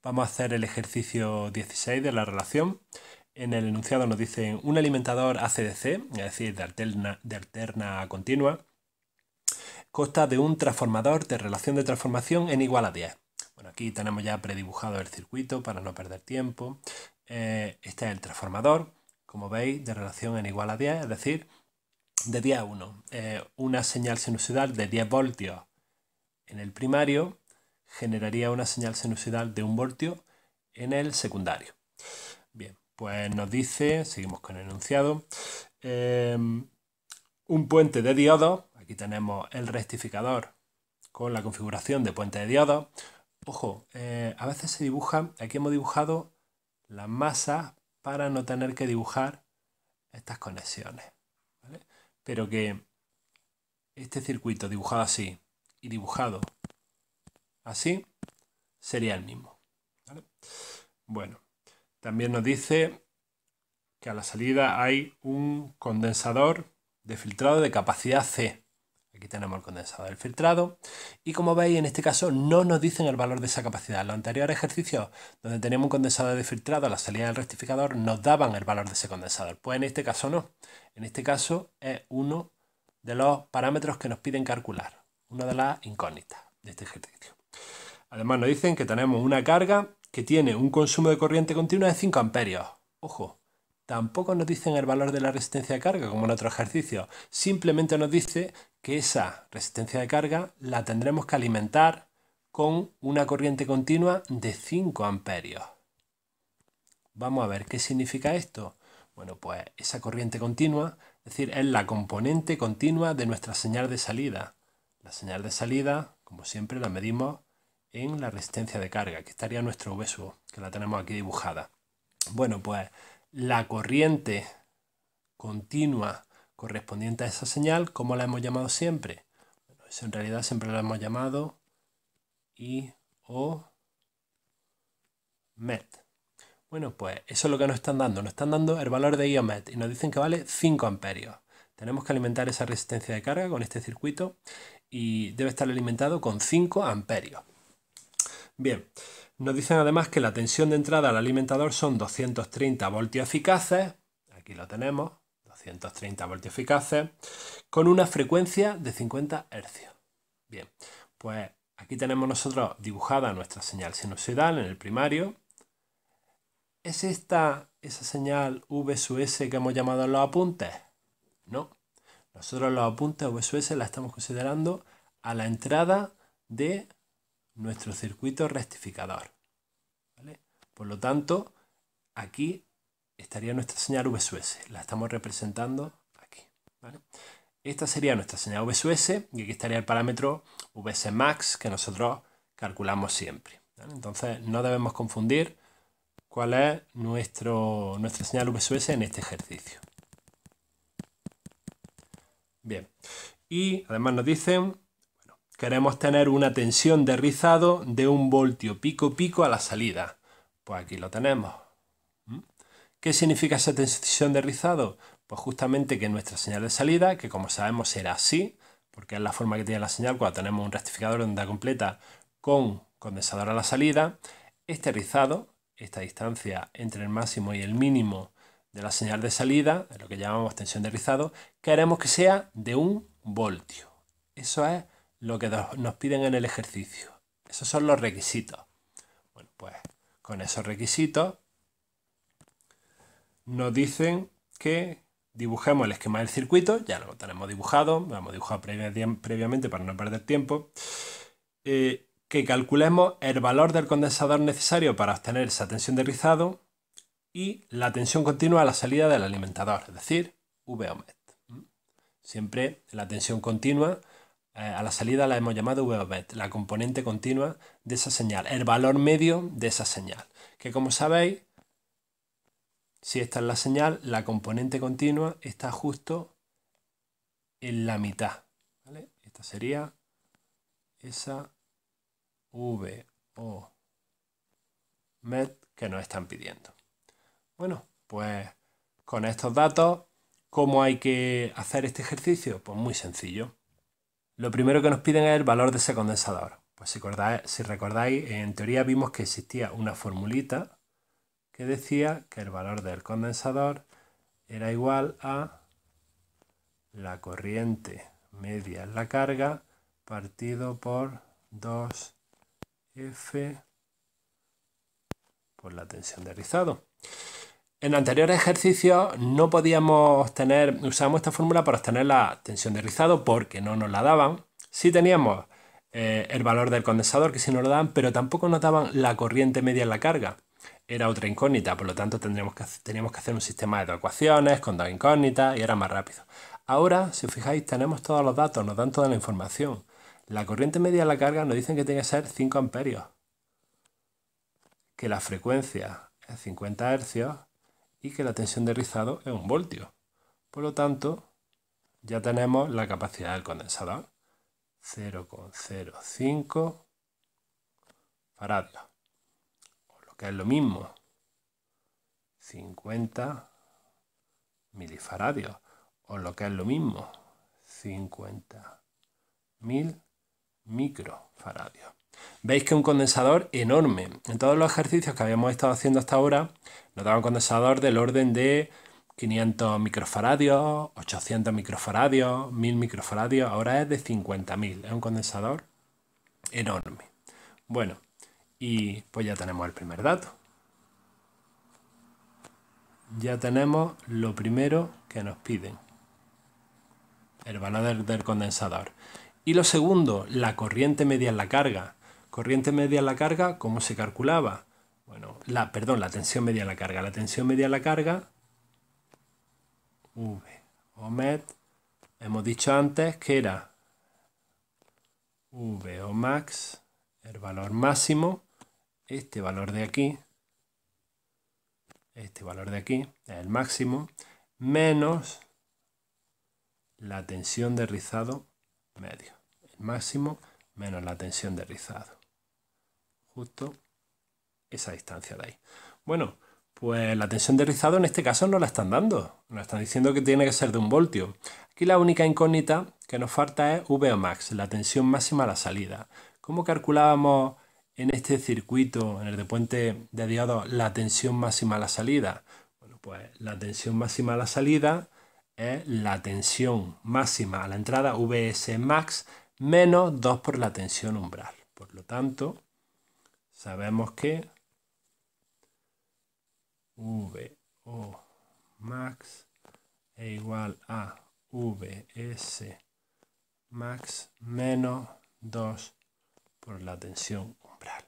Vamos a hacer el ejercicio 16 de la relación. En el enunciado nos dicen un alimentador ACDC, es decir, de alterna continua, consta de un transformador de relación de transformación n igual a 10. Bueno, aquí tenemos ya predibujado el circuito para no perder tiempo. Este es el transformador, como veis, de relación n igual a 10, es decir, de 10 a 1. Una señal sinusoidal de 10 voltios en el primario generaría una señal sinusoidal de 1 voltio en el secundario. Bien, pues nos dice, seguimos con el enunciado, un puente de diodos. Aquí tenemos el rectificador con la configuración de puente de diodos. Ojo, a veces se dibuja, aquí hemos dibujado las masas para no tener que dibujar estas conexiones, ¿vale? Pero que este circuito dibujado así y dibujado así sería el mismo, ¿vale? Bueno, también nos dice que a la salida hay un condensador de filtrado de capacidad C. Aquí tenemos el condensador del filtrado y, como veis, en este caso no nos dicen el valor de esa capacidad. En los anteriores ejercicios, donde teníamos un condensador de filtrado a la salida del rectificador, nos daban el valor de ese condensador. Pues en este caso no. En este caso es uno de los parámetros que nos piden calcular, una de las incógnitas de este ejercicio. Además nos dicen que tenemos una carga que tiene un consumo de corriente continua de 5 amperios. Ojo, tampoco nos dicen el valor de la resistencia de carga como en otros ejercicios. Simplemente nos dice que esa resistencia de carga la tendremos que alimentar con una corriente continua de 5 amperios. Vamos a ver qué significa esto. Bueno, pues esa corriente continua, es decir, es la componente continua de nuestra señal de salida. La señal de salida, como siempre, la medimos en la resistencia de carga, que estaría nuestro V sub, que la tenemos aquí dibujada. Bueno, pues la corriente continua correspondiente a esa señal, ¿cómo la hemos llamado siempre? Bueno, eso en realidad siempre la hemos llamado I o MET. Bueno, pues eso es lo que nos están dando. Nos están dando el valor de I o MET y nos dicen que vale 5 amperios. Tenemos que alimentar esa resistencia de carga con este circuito y debe estar alimentado con 5 amperios. Bien, nos dicen además que la tensión de entrada al alimentador son 230 voltios eficaces. Aquí lo tenemos, 230 voltios eficaces, con una frecuencia de 50 Hz. Bien, pues aquí tenemos nosotros dibujada nuestra señal sinusoidal en el primario. ¿Es esta esa señal V sub S que hemos llamado en los apuntes? No. Nosotros los apuntes V sub S la estamos considerando a la entrada de nuestro circuito rectificador, ¿vale? Por lo tanto, aquí estaría nuestra señal V sub S. La estamos representando aquí, ¿vale? Esta sería nuestra señal V sub S y aquí estaría el parámetro Vs max que nosotros calculamos siempre, ¿vale? Entonces no debemos confundir cuál es nuestra señal V sub S en este ejercicio. Bien, y además nos dicen, bueno, queremos tener una tensión de rizado de 1 voltio pico a la salida. Pues aquí lo tenemos. ¿Qué significa esa tensión de rizado? Pues justamente que nuestra señal de salida, que como sabemos será así, porque es la forma que tiene la señal cuando tenemos un rectificador de onda completa con condensador a la salida, este rizado, esta distancia entre el máximo y el mínimo de la señal de salida, es lo que llamamos tensión de rizado, queremos que sea de 1 voltio. Eso es lo que nos piden en el ejercicio. Esos son los requisitos. Bueno, pues con esos requisitos nos dicen que dibujemos el esquema del circuito. Ya lo tenemos dibujado, lo hemos dibujado previamente para no perder tiempo. Que calculemos el valor del condensador necesario para obtener esa tensión de rizado y la tensión continua a la salida del alimentador, es decir, V o MET. Siempre la tensión continua a la salida la hemos llamado V o MET, la componente continua de esa señal, el valor medio de esa señal, que como sabéis, si esta es la señal, la componente continua está justo en la mitad, ¿vale? Esta sería esa V o MET que nos están pidiendo. Bueno, pues con estos datos, ¿cómo hay que hacer este ejercicio? Pues muy sencillo. Lo primero que nos piden es el valor de ese condensador. Pues si recordáis, en teoría vimos que existía una formulita que decía que el valor del condensador era igual a la corriente media en la carga partido por 2F por la tensión de rizado. En anteriores ejercicios no podíamos usamos esta fórmula para obtener la tensión de rizado porque no nos la daban. Sí teníamos el valor del condensador, que sí nos lo daban, pero tampoco nos daban la corriente media en la carga. Era otra incógnita, por lo tanto teníamos que hacer un sistema de dos ecuaciones con dos incógnitas y era más rápido. Ahora, si os fijáis, tenemos todos los datos, nos dan toda la información. La corriente media en la carga nos dicen que tiene que ser 5 amperios, que la frecuencia es 50 hercios y que la tensión de rizado es 1 voltio. Por lo tanto, ya tenemos la capacidad del condensador, 0,05 faradios, o lo que es lo mismo, 50 milifaradios, o lo que es lo mismo, 50.000 microfaradios. Veis que es un condensador enorme. En todos los ejercicios que habíamos estado haciendo hasta ahora, nos daba un condensador del orden de 500 microfaradios, 800 microfaradios, 1000 microfaradios. Ahora es de 50.000. Es un condensador enorme. Bueno, y pues ya tenemos el primer dato. Ya tenemos lo primero que nos piden, el valor del condensador. Y lo segundo, la corriente media en la carga. Corriente media en la carga, ¿cómo se calculaba? Bueno, la tensión media en la carga. La tensión media en la carga, V o MET, hemos dicho antes que era V o max, el valor máximo, este valor de aquí es el máximo, menos la tensión de rizado medio. El máximo menos la tensión de rizado. Justo esa distancia de ahí. Bueno, pues la tensión de rizado en este caso no la están dando. Nos están diciendo que tiene que ser de 1 voltio. Aquí la única incógnita que nos falta es V o max, la tensión máxima a la salida. ¿Cómo calculábamos en este circuito, en el de puente de diodos, la tensión máxima a la salida? Bueno, pues la tensión máxima a la salida es la tensión máxima a la entrada, Vs max, menos 2 por la tensión umbral. Por lo tanto, sabemos que VO max es igual a Vs max menos 2 por la tensión umbral.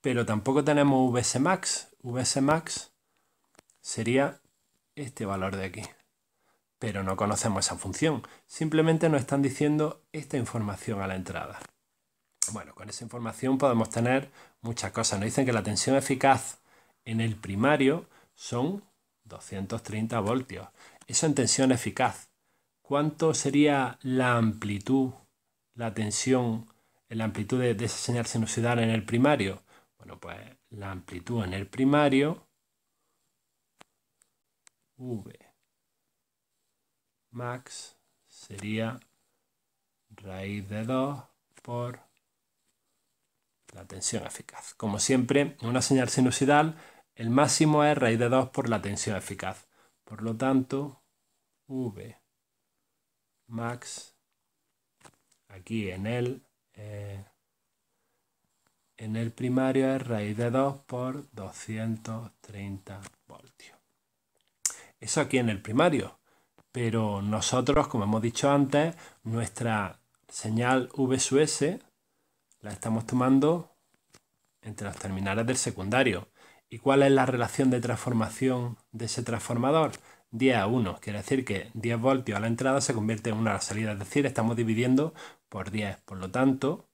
Pero tampoco tenemos Vs max. Vs max sería este valor de aquí. Pero no conocemos esa función. Simplemente nos están diciendo esta información a la entrada. Bueno, con esa información podemos tener muchas cosas. Nos dicen que la tensión eficaz en el primario son 230 voltios. Eso en tensión eficaz. ¿Cuánto sería la amplitud, la tensión, la amplitud de esa señal sinusoidal en el primario? Bueno, pues la amplitud en el primario, V max, sería raíz de 2 por la tensión eficaz. Como siempre, en una señal sinusoidal, el máximo es raíz de 2 por la tensión eficaz. Por lo tanto, V max, aquí en el primario es raíz de 2 por 230 voltios. Eso aquí en el primario. Pero nosotros, como hemos dicho antes, nuestra señal V sub S la estamos tomando entre las terminales del secundario. ¿Y cuál es la relación de transformación de ese transformador? 10:1, quiere decir que 10 voltios a la entrada se convierte en 1 a la salida, es decir, estamos dividiendo por 10. Por lo tanto,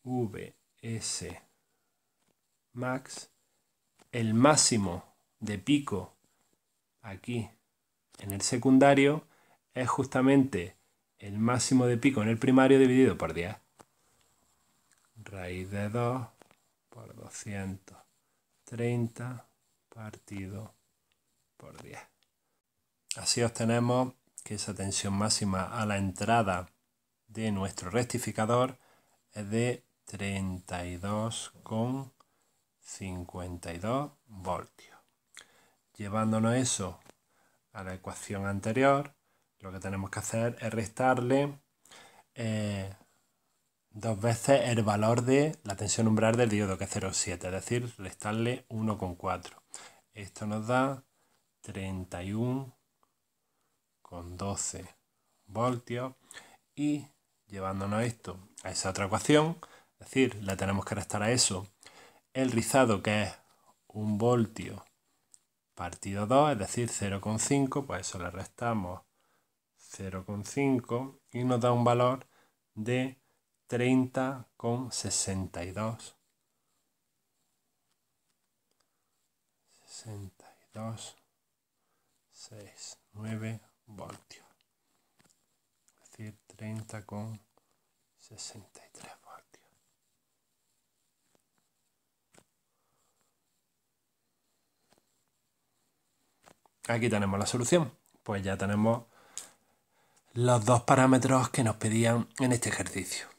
Vs max, el máximo de pico aquí en el secundario es justamente el máximo de pico en el primario dividido por 10. Raíz de 2 por 230 partido por 10. Así obtenemos que esa tensión máxima a la entrada de nuestro rectificador es de 32,52 voltios. Llevándonos eso a la ecuación anterior, lo que tenemos que hacer es restarle 2 veces el valor de la tensión umbral del diodo, que es 0,7, es decir, restarle 1,4. Esto nos da 31,12 voltios y llevándonos esto a esa otra ecuación, es decir, le tenemos que restar a eso el rizado, que es 1 voltio partido 2, es decir, 0,5, pues eso le restamos 0,5 y nos da un valor de 30,62 62,69 voltios, es decir, 30,63 voltios. Aquí tenemos la solución. Pues ya tenemos los dos parámetros que nos pedían en este ejercicio.